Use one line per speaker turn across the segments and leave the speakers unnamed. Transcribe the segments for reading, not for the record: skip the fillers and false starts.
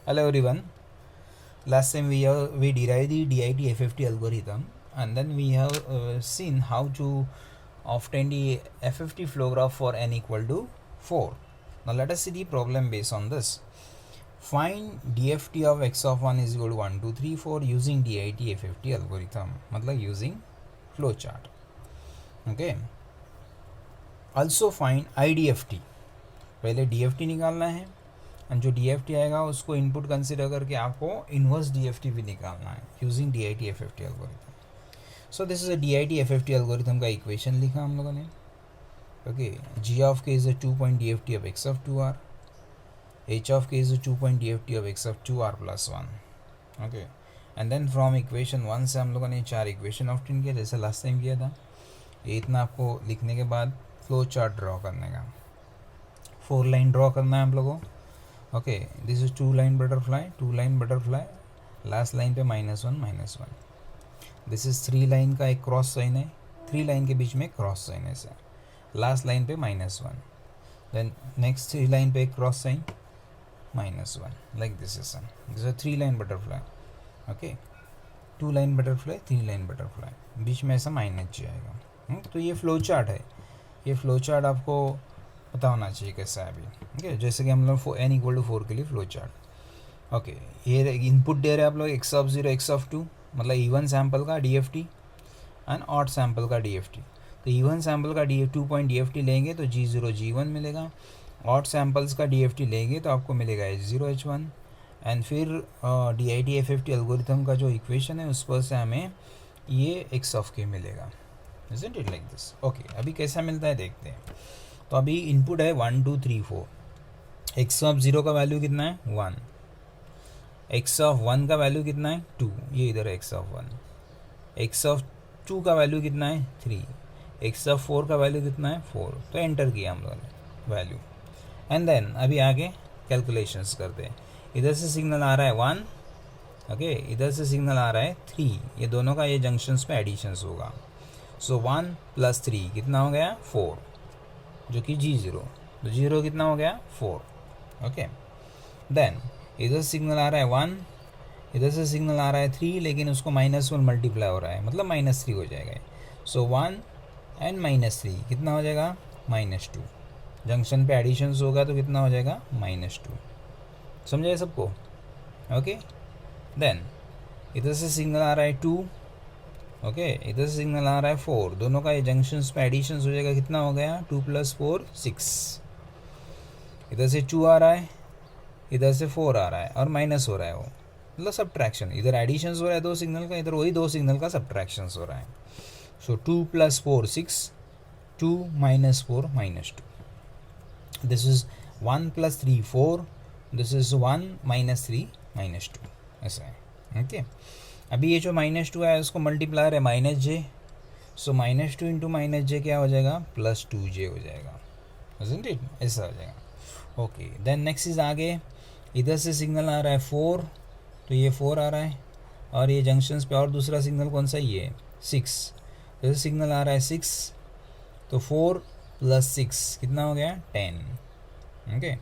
Hello everyone. Last time we derived the DIT FFT algorithm, and then we have seen how to obtain the FFT flow graph for n equal to 4. Now let us see the problem based on this. Find DFT of x of 1 is equal to 1 2 3 4 using DIT FFT algorithm, मतलब using flow chart. Okay. Also find IDFT. पहले DFT निकालना है, and जो DFT आएगा उसको input consider करके आपको inverse DFT भी निकालना है using DIT FFT algorithm. So this is a DIT FFT algorithm का इक्वेशन लिखा हम लोगों ने. Okay, G of k is a 2 point DFT of x of 2r, H of k is a 2 point DFT of x of 2r plus 1. Okay, and then from equation 1 से हम लोगों ने 4 equation obtain किया जैसे last time किया था. ये इतना आपको लिखने के बाद फ्लो चार्ट ड्रॉ करने का, 4 लाइन ड्रॉ करना है आप लोगों. Okay, this is 2 line butterfly, last line पे -1 दिस इज 3 लाइन का एक क्रॉस साइन है, 3 लाइन के बीच में क्रॉस साइन है सर, लास्ट लाइन पे -1, देन नेक्स्ट 3 लाइन पे एक cross sign -1, like this is sun. This is 3 line butterfly. Okay, 2 line butterfly, 3 line butterfly, बीच में ऐसा -j आएगा. तो ये फ्लो चार्ट है. ये फ्लो चार्ट आपको पता होना चाहिए कैसा है अभी. ओके, जैसे कि हम लोग n इक्वल टू 4 के लिए फ्लो चार्ट. ओके, ये इनपुट दे रहे हैं आप लोग x ऑफ 0 x ऑफ 2, मतलब इवन सैम्पल का DFT एंड ऑड सैम्पल का DFT. तो इवन सैम्पल का 2 पॉइंट DFT लेंगे तो G0 G1 मिलेगा, ऑड सैम्पल्स का DFT लेंगे तो आपको मिलेगा H0 H1. एंड फिर DIT FFT एल्गोरिथम का जो इक्वेशन है उस पर से हमें ये x ऑफ k मिलेगा. Isn't it like this? Okay, अभी कैसा मिलता है देखते हैं. तो अभी इनपुट है 1 2 3 4. x ऑफ 0 का वैल्यू कितना है 1, x ऑफ 1 का वैल्यू कितना है 2, ये इधर है x ऑफ 1, x ऑफ 2 का वैल्यू कितना है 3, x ऑफ 4 का वैल्यू कितना है 4. तो एंटर किया हम लोगों ने वैल्यू, एंड देन अभी आगे कैलकुलेशंस करते हैं. इधर से सिग्नल आ रहा है 1, ओके, इधर से सिग्नल आ रहा है 3, ये दोनों का ये जंक्शंस पे एडिशंस होगा. सो 1 + 3 कितना हो गया 4, जो कि G0, तो 0 कितना हो गया 4. ओके, देन इधर सिग्नल आ रहा है 1, इधर से सिग्नल आ रहा है 3, लेकिन उसको -1 मल्टीप्लाई हो रहा है, मतलब -3 हो जाएगा. सो 1 एंड -3 कितना हो जाएगा -2. जंक्शन पे एडिशंस होगा तो कितना हो जाएगा -2. समझे सबको? ओके, देन इधर से सिग्नल आ रहा है 2, ओके, इधर से सिग्नल आ रहा है 4, दोनों का ये जंक्शंस पे एडिशंस हो जाएगा. कितना हो गया 2 + 4 6. इधर से 2 आ रहा है, इधर से 4 आ रहा है और माइनस हो रहा है, वो मतलब सब्ट्रैक्शन. इधर एडिशंस हो रहा है 2 सिग्नल का, इधर वही 2 सिग्नल का सब्ट्रैक्शंस हो रहा है. सो 2 + 4 6, 2 - 4 -2. दिस इज 1 + 3 4, दिस इज 1 - 3 -2, ऐसा है. ओके, अभी ये जो -2 है उसको मल्टीप्लायर है -j, सो -2 × -j क्या हो जाएगा +2j हो जाएगा. isn't it? ऐसा हो जाएगा. ओके, देन नेक्स्ट इज आगे इधर से सिग्नल आ रहा है 4, तो ये 4 आ रहा है, और ये जंक्शंस पे और दूसरा सिग्नल कौन सा, ये 6, इधर सिग्नल आ रहा है 6, तो 4 + 6 कितना हो गया 10. ओके,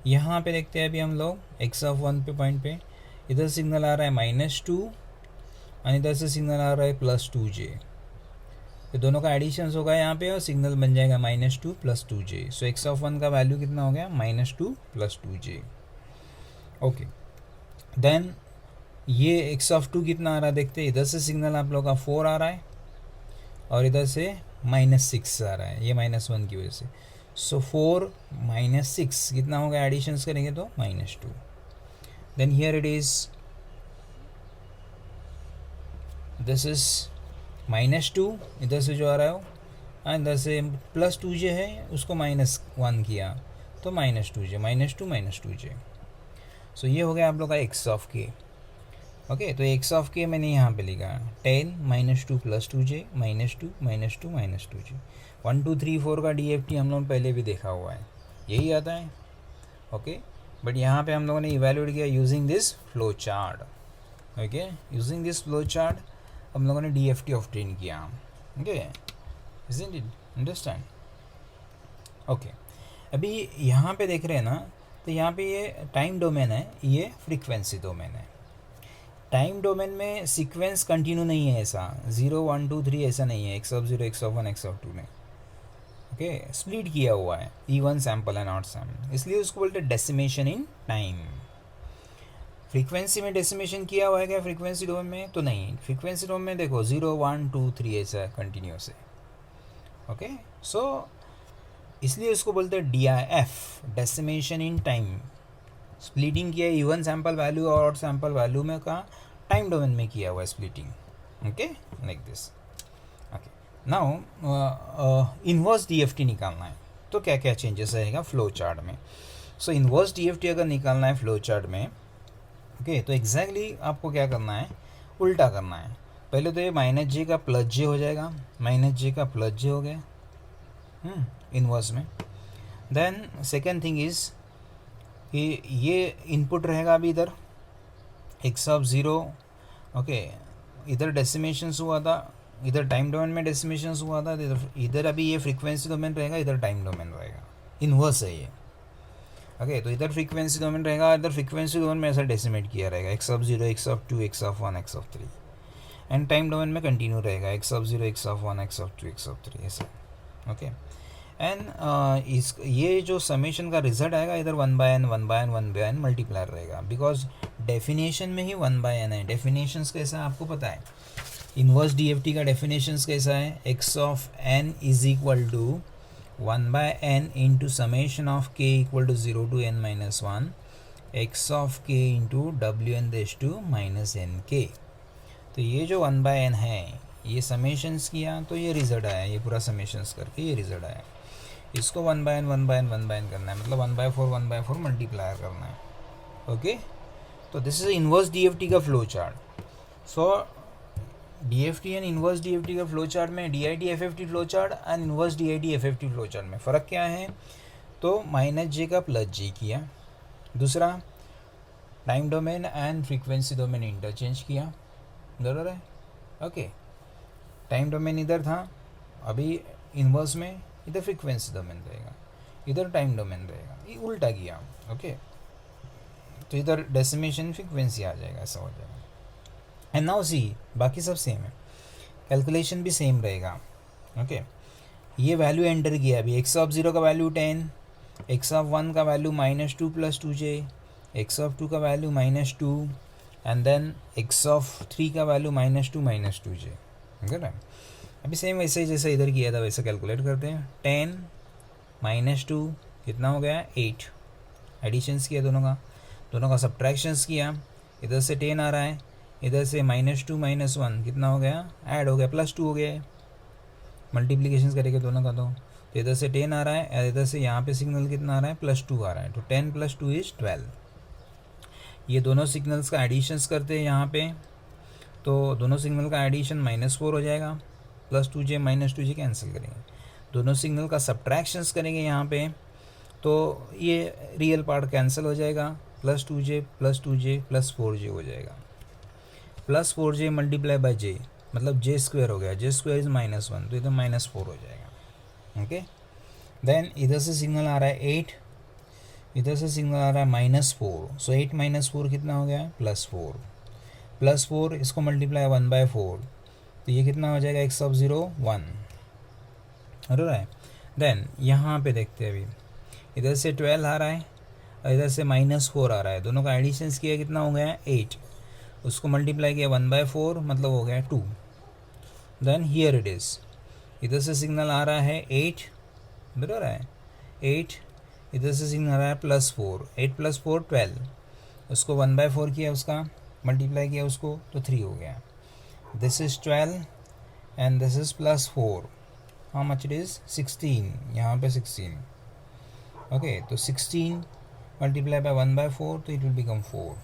यहाँ पे देखते हैं अभी हम लोग x ऑफ 1 पे पॉइंट पे इधर सिग्नल आ रहा है -2 और इधर से सिग्नल आ रहा है +2j, तो दोनों का एडिशंस होगा यहाँ पे और सिग्नल बन जाएगा -2 + 2j. सो x ऑफ 1 का वैल्यू कितना हो गया -2 + 2j. ओके, देन ये x ऑफ 2 कितना आ रहा है देखते हैं. इधर से सिग्नल आप लोग का 4 आ रहा है और इधर से -6 आ रहा है, ये -1 की वजह से. सो 4 - 6 कितना होगा, एडिशंस करेंगे तो -2. Then here it is, this is -2, इधर से जो आ रहा है वो, इधर से +2j है, उसको -1 किया तो -2j, -2 - 2j. सो ये हो गया आप लोग का x ऑफ k. ओके, तो x ऑफ k मैंने यहाँ पे लिखा 10 -2 + 2j -2 - 2j. 1 2 3 4 का DFT हम लोग पहले भी देखा हुआ है, यही आता है. ओके, बट यहाँ पे हम लोगों ने इवेल्यूएट किया using this flow chart. Okay, using this flow chart हम लोगों ने DFT ऑब्टेन किया. Okay, isn't it? Understand? Okay, अभी यहाँ पे देख रहे हैं ना, तो यहाँ पे ये टाइम डोमेन है, ये फ्रीक्वेंसी डोमेन है। टाइम डोमेन में सीक्वेंस कंटिन्यू नहीं है, ऐसा 0 1 2 3 ऐसा नहीं है, x of 0 x of 1 x of 2 में। ओके, स्प्लिट किया हुआ है, even sample and odd sample, इसलिए उसको बोलते हैं डेसिमेशन इन टाइम। फ्रीक्वेंसी में डेसिमेशन किया हुआ है क्या फ्रीक्वेंसी डोमेन में? तो नहीं, फ्रीक्वेंसी डोमेन में देखो 0 1 2 3 ऐसा कंटिन्यूस है। ओके, सो इसलिए उसको बोलते हैं DIF, decimation in time. Splitting किया इवन सैम्पल वैल्यू और ऑड सैम्पल वैल्यू में का टाइम डोमेन में किया हुआ है splitting. Okay, like this. Okay, now inverse DFT निकालना है तो क्या क्या चेंजेस रहेगा फ्लो चार्ट में। सो इन्वर्स DFT अगर निकालना है फ्लो चार्ट में, ओके, तो एग्जैक्टली आपको क्या करना है, उल्टा करना है। पहले तो ये -j का +j हो जाएगा, -j का +j हो गया इन्वर्स में। देन सेकेंड थिंग इज़ कि ये इनपुट रहेगा अभी इधर x ऑफ 0, ओके, इधर डेसिमेशंस हुआ था, इधर टाइम डोमेन में डेसिमेशंस हुआ था, इधर अभी ये फ्रीक्वेंसी डोमेन रहेगा, इधर टाइम डोमेन रहेगा, इन्वर्स है ये। ओके, तो इधर फ्रीक्वेंसी डोमेन रहेगा, इधर फ्रीक्वेंसी डोमेन में ऐसा डेसिमेट किया रहेगा, x of 0 x of 2 x of 1 x of 3, and time domain में कंटिन्यू रहेगा x of 0 x of 1 x of 2 x of 3 ऐसा। ओके, एंड इस ये जो समेशन का रिजल्ट आएगा इधर 1/n मल्टीप्लायर रहेगा, बिकॉज डेफिनेशन में ही 1/n है। डेफिनेशंस कैसा है आपको पता है, इन्वर्स DFT का डेफिनेशंस कैसा है, x of n is equal to 1/n into summation of k equal to 0 to n-1 x of k into -n k। तो ये जो 1/n है ये समेशंस किया तो ये रिजल्ट आया, ये पूरा समेशंस करके ये रिजल्ट आया। इसको 1/n करना है, मतलब 1/4 मल्टीप्लायर करना है। ओके, तो दिस इज इन्वर्स DFT का flow chart. So DFT and inverse DFT का फ्लो चार्ट में DIT FFT flow chart and inverse DIT FFT flow chart में फ़र्क क्या है, तो -j का +j किया, दूसरा time domain and frequency domain interchange किया, बराबर है। ओके, टाइम डोमेन इधर था, अभी इन्वर्स में इधर फ्रीक्वेंसी डोमेन रहेगा, इधर टाइम डोमेन रहेगा, ये उल्टा किया। ओके, तो इधर डेसिमेशन फ्रीक्वेंसी आ जाएगा, ऐसा हो जाएगा। एंड नाउ सी, बाकी सब सेम है, कैलकुलेशन भी सेम रहेगा। ओके, ये वैल्यू एंटर किया अभी, x ऑफ 0 का वैल्यू 10, x ऑफ 1 का वैल्यू -2 + 2j, x ऑफ 2 का value -2, and then x of 3 का वैल्यू -2 - 2j। ठीक है, अभी सेम वैसे ही जैसे इधर किया था वैसे कैलकुलेट करते हैं। 10 - 2 कितना हो गया, 8। एडिशंस किया दोनों का सब्ट्रैक्शंस किया, इधर से 10 आ रहा है, इधर से -2 - 1 कितना हो गया, ऐड हो गया, +2 हो गया है, मल्टीप्लिकेशन करेंगे दोनों का। तो इधर से 10 आ रहा है, इधर से यहाँ पे सिग्नल कितना आ रहा है, +2 आ रहा है, तो 10 + 2 = 12। ये दोनों सिग्नल्स का एडिशंस करते हैं यहाँ पे, तो दोनों सिग्नल का एडिशन -4 हो जाएगा, +2j -2j कैंसिल करेंगे, दोनों सिग्नल का सब्ट्रैक्शंस करेंगे यहाँ पे, तो ये रियल पार्ट कैंसिल हो जाएगा, +2j +2j +4j हो जाएगा, +4j × j मतलब j² हो गया, j² इज़ -1, तो इधर -4 हो जाएगा। ओके, देन इधर से सिग्नल आ रहा है 8, इधर से सिग्नल आ रहा है -4, सो 8 - 4 कितना हो गया, +4, +4 इसको मल्टीप्लाई 1/4, तो ये कितना हो जाएगा, x ऑफ 0 1, हो रहा है। देन यहाँ पे देखते हैं, अभी इधर से 12 आ रहा है और इधर से -4 आ रहा है, दोनों का एडिशंस किया कितना हो गया, 8, उसको मल्टीप्लाई किया 1/4 मतलब हो गया 2। देन हियर इट इज़, इधर से सिग्नल आ रहा है 8, बराबर है 8, इधर से सिग्नल आ रहा है +4, 8 + 4 12, उसको 1/4 किया, उसका मल्टीप्लाई किया उसको, तो 3 हो गया। This is 12 and this is +4, how much it is, 16, यहाँ पे 16। ओके, तो 16 मल्टीप्लाई बाय 1/4, तो इट विल बिकम 4।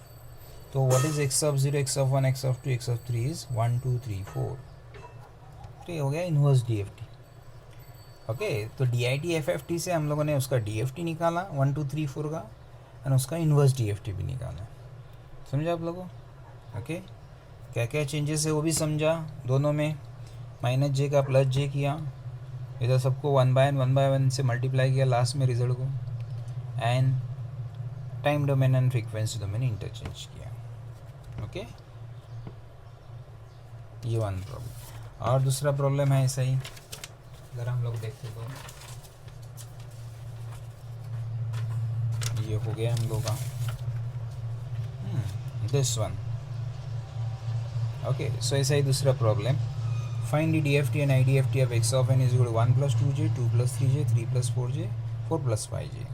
तो what is x of 0 x of 1 x of 2 x of 3 is 1 2 3 4। तो ये हो गया इन्वर्स DFT। ओके, तो DIT FFT से हम लोगों ने उसका DFT निकाला 1 2 3 4 का, एंड उसका इन्वर्स DFT भी निकाला। समझा आप लोगों? ओके, क्या क्या चेंजेस है वो भी समझा दोनों में। -j का +j किया, इधर सबको 1/n से मल्टीप्लाई किया लास्ट में रिजल्ट को, and time domain and frequency domain interchange किया. ओके, ये वन प्रॉब्लम. और दूसरा प्रॉब्लम है ऐसा ही, अगर हम लोग देखते तो ये हो गया हम लोग का दिस वन. ओके, सो ऐसा ही दूसरा problem. Find the DFT and IDFT of x of n is equal to 1 + 2j 2 + 3j 3 + 4j 4 + 5j.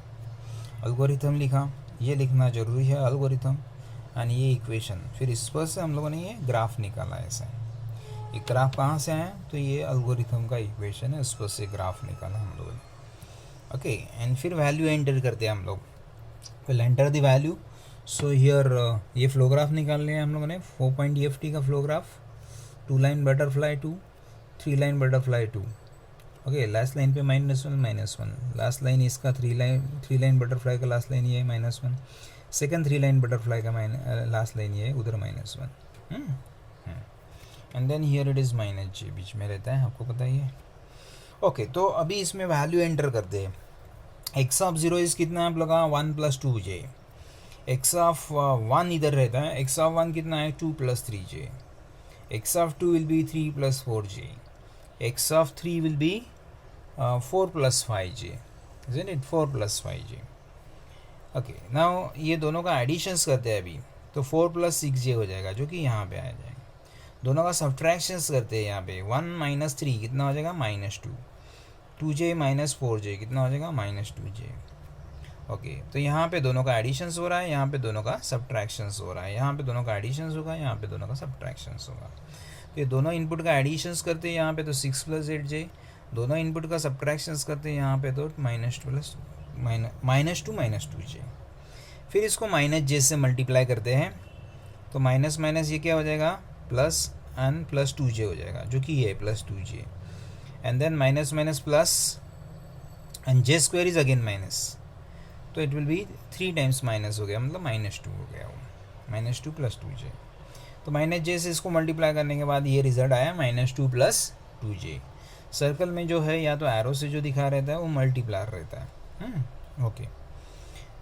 Algorithm लिखा, ये लिखना जरूरी है एल्गोरिथम, एंड ये इक्वेशन. फिर इस पर से हम लोगों ने ये ग्राफ निकाला. ऐसा एक ग्राफ कहाँ से आया, तो ये एल्गोरिथम का इक्वेशन है, उस पर से ग्राफ निकाला हम लोगों ने. ओके, एंड फिर वैल्यू एंटर करते हैं हम लोग. Will enter the value. So here ये फ्लो ग्राफ निकाल लिया हम लोगों ने. 4 पॉइंट डीएफटी का flow graph. 2 line butterfly 2, 3 line butterfly 2. Okay, last line पे -1 -1. लास्ट लाइन इसका 3 लाइन बटरफ्लाई का लास्ट लाइन ये है -1. सेकंड 3 लाइन बटरफ्लाई का लास्ट लाइन ये है उधर -1. And then here it is -j बीच में रहता है, आपको पता ही है. ओके, तो अभी इसमें वैल्यू एंटर करते हैं. एक्स ऑफ 0 इज कितना आप लगा 1 + 2j. एक्स ऑफ 1 इधर रहता है, एक्स ऑफ 1 कितना है 2 + 3j. X of 2 will be 3 + 4j. X of 3 will be 4 + 5j. isn't it 4 + 5j. Okay, now ये दोनों का एडिशंस करते हैं अभी, तो 4 + 6j हो जाएगा, जो कि यहाँ पे आ जाएगा. दोनों का सब्ट्रैक्शंस करते हैं यहाँ पे. 1 - 3 कितना हो जाएगा -2. 2j - 4j कितना हो जाएगा -2j. ओके, तो यहाँ पे दोनों का एडिशंस हो रहा है, यहाँ पे दोनों का सब्ट्रैक्शंस हो रहा है. यहाँ पे दोनों का एडिशंस होगा, यहाँ पे दोनों का सब्ट्रैक्शंस होगा. तो ये दोनों इनपुट का एडिशंस करते हैं यहाँ पे, तो 6 + 8j. दोनों इनपुट का सब्ट्रैक्शंस करते हैं यहाँ पे, तो -2 फिर इसको -j से मल्टीप्लाई करते हैं, तो माइनस माइनस ये क्या हो जाएगा प्लस एंड +2j हो जाएगा, जो कि ये +2j. And then minus minus plus and j square is again minus, तो it will be 3 times minus हो गया, मतलब -2 हो गया वो. -2 + 2j. तो -j से इसको मल्टीप्लाई करने के बाद ये रिजल्ट आया -2 + 2j. सर्कल में जो है या तो एरो से जो दिखा रहता है वो मल्टीप्लायर रहता है. ओके,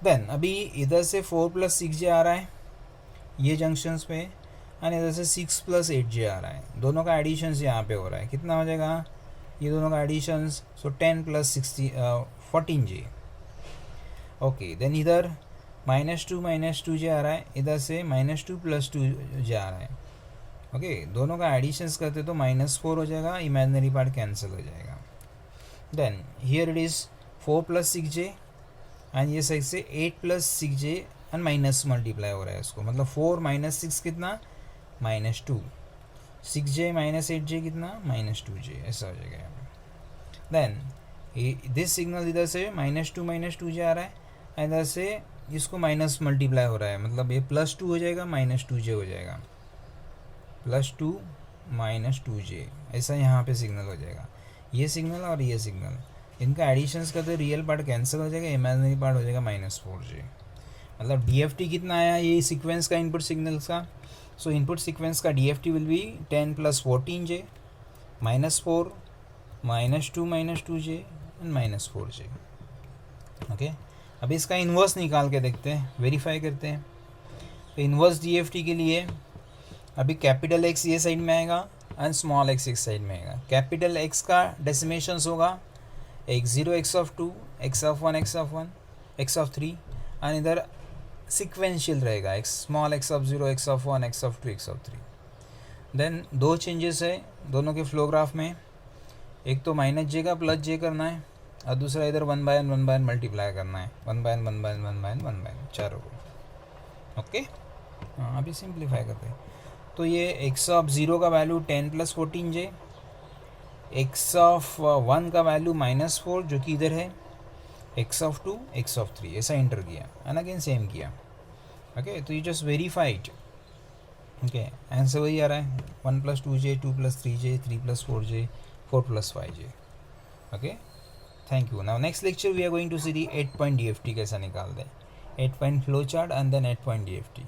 देन अभी इधर से 4 + 6j आ रहा है ये जंक्शंस पे, एंड इधर से 6 + 8j आ रहा है. दोनों का एडिशंस यहाँ पे हो रहा है. कितना हो जाएगा ये दोनों का एडिशंस, सो 10 + 14j. ओके, देन इधर -2 - 2j आ रहा है, इधर से -2 + 2j आ रहा है. ओके, दोनों का एडिशंस करते तो -4 हो जाएगा, इमेजिनरी पार्ट कैंसिल हो जाएगा. Then here it is 4 + 6j, and ये साइड से 8 + 6j एंड माइनस मल्टीप्लाई हो रहा है उसको, मतलब 4 - 6 कितना -2, 6j - 8j कितना -2j, ऐसा हो जाएगा यहाँ पे. देन दिस सिग्नल इधर से -2 - 2j आ रहा है, इधर से इसको माइनस मल्टीप्लाई हो रहा है, मतलब ये +2 हो जाएगा -2j हो जाएगा, +2 - 2j, ऐसा यहाँ पे सिग्नल हो जाएगा. ये सिग्नल और ये सिग्नल, इनका एडिशंस करते रियल पार्ट कैंसिल हो जाएगा, इमेजिनरी पार्ट हो जाएगा -4j. मतलब डीएफटी कितना आया ये सीक्वेंस का इनपुट सिग्नल्स का. सो इनपुट सीक्वेंस का DFT will be 10 + 14j -4 -2 - 2j and -4j. Okay, अभी इसका इन्वर्स निकाल के देखते हैं, वेरीफाई करते हैं. तो इन्वर्स डीएफटी के लिए अभी कैपिटल एक्स ये साइड में आएगा एंड स्मॉल एक्स इस साइड में आएगा. कैपिटल एक्स का डेसिमेशंस होगा x0 x2 x1 x1 x3, and इधर सिक्वेंशियल रहेगा small x0 x1 x2 x3. Then दो चेंजेस है दोनों के फ्लो ग्राफ में, एक तो -j का +j करना है, और दूसरा इधर 1/n मल्टीप्लाई करना है, 1/n चारों को. ओके, हाँ अभी सिंप्लीफाई करते हैं. तो ये x0 का वैल्यू 10 + 14j, x1 का वैल्यू -4 जो कि इधर है, x2 x3 ऐसा एंटर किया एंड अगेन सेम किया. ओके, तो ये जस्ट वेरीफाइड. ओके, आंसर वही आ रहा है 1 + 2j 2 + 3j 3 + 4j 4 + 5j. Okay, thank you. Now next lecture we are going to see the 8 point DFT कैसा निकाल दें, 8 point flow chart and then 8 point DFT.